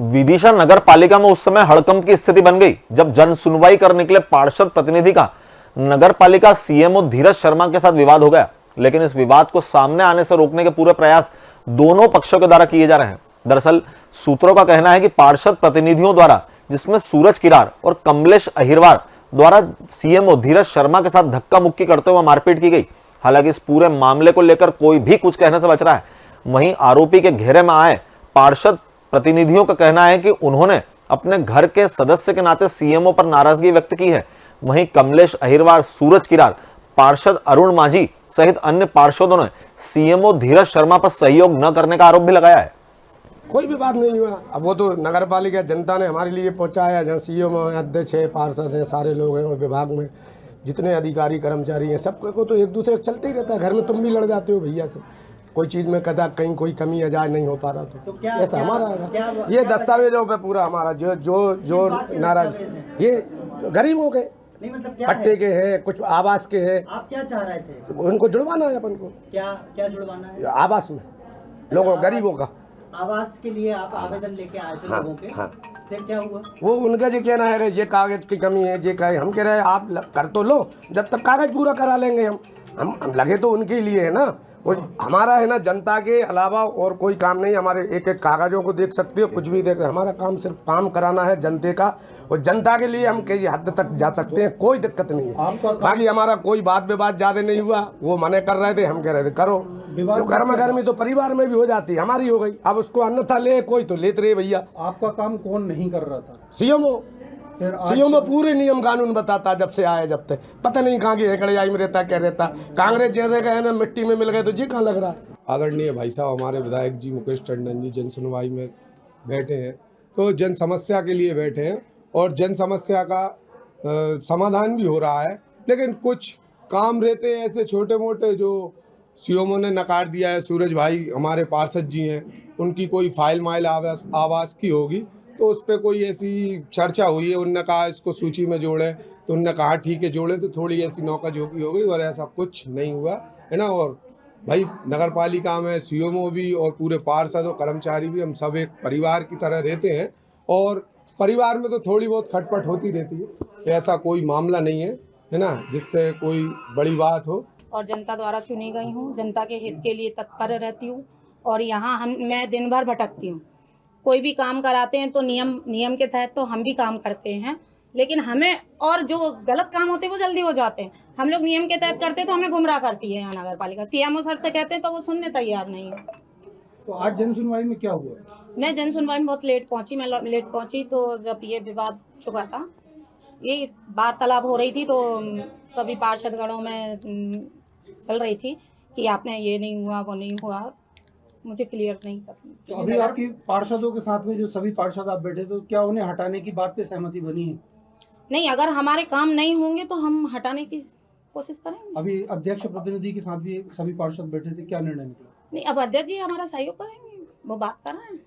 विदिशा नगर पालिका में उस समय हड़कंप की स्थिति बन गई जब जन सुनवाई कर निकले पार्षद प्रतिनिधि का नगर पालिका सीएमओ धीरज शर्मा के साथ विवाद हो गया। लेकिन इस विवाद को सामने आने से रोकने के पूरे प्रयास दोनों पक्षों के द्वारा किए जा रहे हैं। दरअसल सूत्रों का कहना है कि पार्षद प्रतिनिधियों द्वारा, जिसमें सूरज किरार और कमलेश अहिरवार द्वारा सीएमओ धीरज शर्मा के साथ धक्का मुक्की करते हुए मारपीट की गई। हालांकि इस पूरे मामले को लेकर कोई भी कुछ कहने से बच रहा है। वहीं आरोपी के घेरे में आए पार्षद प्रतिनिधियों का कहना है कि उन्होंने अपने घर के सदस्य के नाते सीएमओ पर नाराजगी व्यक्त की है। वहीं कमलेश अहिरवार, सूरज किरार, पार्षद अरुण माझी सहित अन्य पार्षदों ने सीएमओ धीरज शर्मा पर सहयोग न करने का आरोप भी लगाया है। कोई भी बात नहीं हुआ। अब वो तो नगर पालिका जनता ने हमारे लिए पहुंचाया, जहाँ सीएमओ अध्यक्ष है, पार्षद हैं, सारे लोग हैं विभाग में, जितने अधिकारी कर्मचारी हैं, सबको तो एक दूसरे का चलते ही रहता है। घर में तुम भी लड़ जाते हो भैया से, कोई चीज़ में कदा कहीं कोई कमी अजाय नहीं हो पा रहा तो ऐसा हमारा है। ये दस्तावेजों पे पूरा हमारा जो नाराज, ये गरीबों के पट्टे के हैं, कुछ आवास के हैं। आप क्या चाह रहे थे? उनको जुड़वाना है अपन को। क्या जुड़वाना है? आवास में लोगों गरीबों का आवास के लिए आप आवेदन लेके आए थे लोगों के। फिर क्या हुआ? वो उनका जो कहना है कि ये कागज की कमी है, ये कहे, हम कह रहे हैं आप कर तो लो, जब तक कागज पूरा करा लेंगे हम लगे तो उनके लिए है ना। वो हमारा है ना, जनता के अलावा और कोई काम नहीं। हमारे एक एक कागजों को देख सकते हो, कुछ भी देख, हमारा काम सिर्फ काम कराना है जनता का, और जनता के लिए हम कई हद तक जा सकते हैं, कोई दिक्कत नहीं है। बाकी हमारा कोई बात विवाद ज़्यादा नहीं हुआ। वो मने कर रहे थे, हम कह रहे थे करो। तो गर्मी तो परिवार में भी हो जाती, हमारी हो गई। अब उसको अन्यथा ले, कोई तो लेते रहे भैया। आपका काम कौन नहीं कर रहा था? सीएमओ पूरे नियम कानून बताता जब से आया, जब तक पता नहीं कहाँ की हेकड़ियाई में रहता, क्या रहता। कांग्रेस जैसे कहे ना मिट्टी में मिल गए तो जी कहाँ लग रहा है। आदरणीय भाई साहब हमारे विधायक जी मुकेश टंडन जी जन सुनवाई में बैठे हैं, तो जन समस्या के लिए बैठे हैं और जन समस्या का समाधान भी हो रहा है। लेकिन कुछ काम रहते हैं ऐसे छोटे मोटे जो सीएमओ ने नकार दिया है। सूरज भाई हमारे पार्षद जी हैं, उनकी कोई फाइल माइल आवास की होगी, तो उस पर कोई ऐसी चर्चा हुई है, उनने कहा इसको सूची में जोड़े, तो उनने कहा ठीक है जोड़े, तो थोड़ी ऐसी नौकाझोंकी हो गई और ऐसा कुछ नहीं हुआ है ना। और भाई नगर पालिका में सीएमओ भी और पूरे पार्षद और कर्मचारी भी, हम सब एक परिवार की तरह रहते हैं और परिवार में तो थोड़ी बहुत खटपट होती रहती है। तो ऐसा कोई मामला नहीं है ना, जिससे कोई बड़ी बात हो। और जनता द्वारा चुनी गई हूँ, जनता के हित के लिए तत्पर रहती हूँ और यहाँ मैं दिन भर भटकती हूँ। कोई भी काम कराते हैं तो नियम के तहत तो हम भी काम करते हैं, लेकिन हमें और जो गलत काम होते हैं वो जल्दी हो जाते हैं। हम लोग नियम के तहत करते हैं तो हमें गुमराह करती है यहाँ नगर पालिका। सीएमओ सर से कहते हैं तो वो सुनने तैयार नहीं है। तो आज जन सुनवाई में क्या हुआ? मैं जन सुनवाई में बहुत लेट पहुँची। मैं लेट पहुँची तो जब ये विवाद चुका था, ये वार्तालाप हो रही थी, तो सभी पार्षदगणों में चल रही थी कि आपने ये नहीं हुआ, वो नहीं हुआ, मुझे क्लियर नहीं करनी। तो अभी आपकी पार्षदों के साथ में जो सभी पार्षद आप बैठे, तो क्या उन्हें हटाने की बात पे सहमति बनी है? नहीं, अगर हमारे काम नहीं होंगे तो हम हटाने की कोशिश करेंगे। अभी अध्यक्ष प्रतिनिधि के साथ भी सभी पार्षद बैठे थे, क्या निर्णय निकला? नहीं, अब अध्यक्ष जी हमारा सहयोग करेंगे, वो बात कर रहे हैं।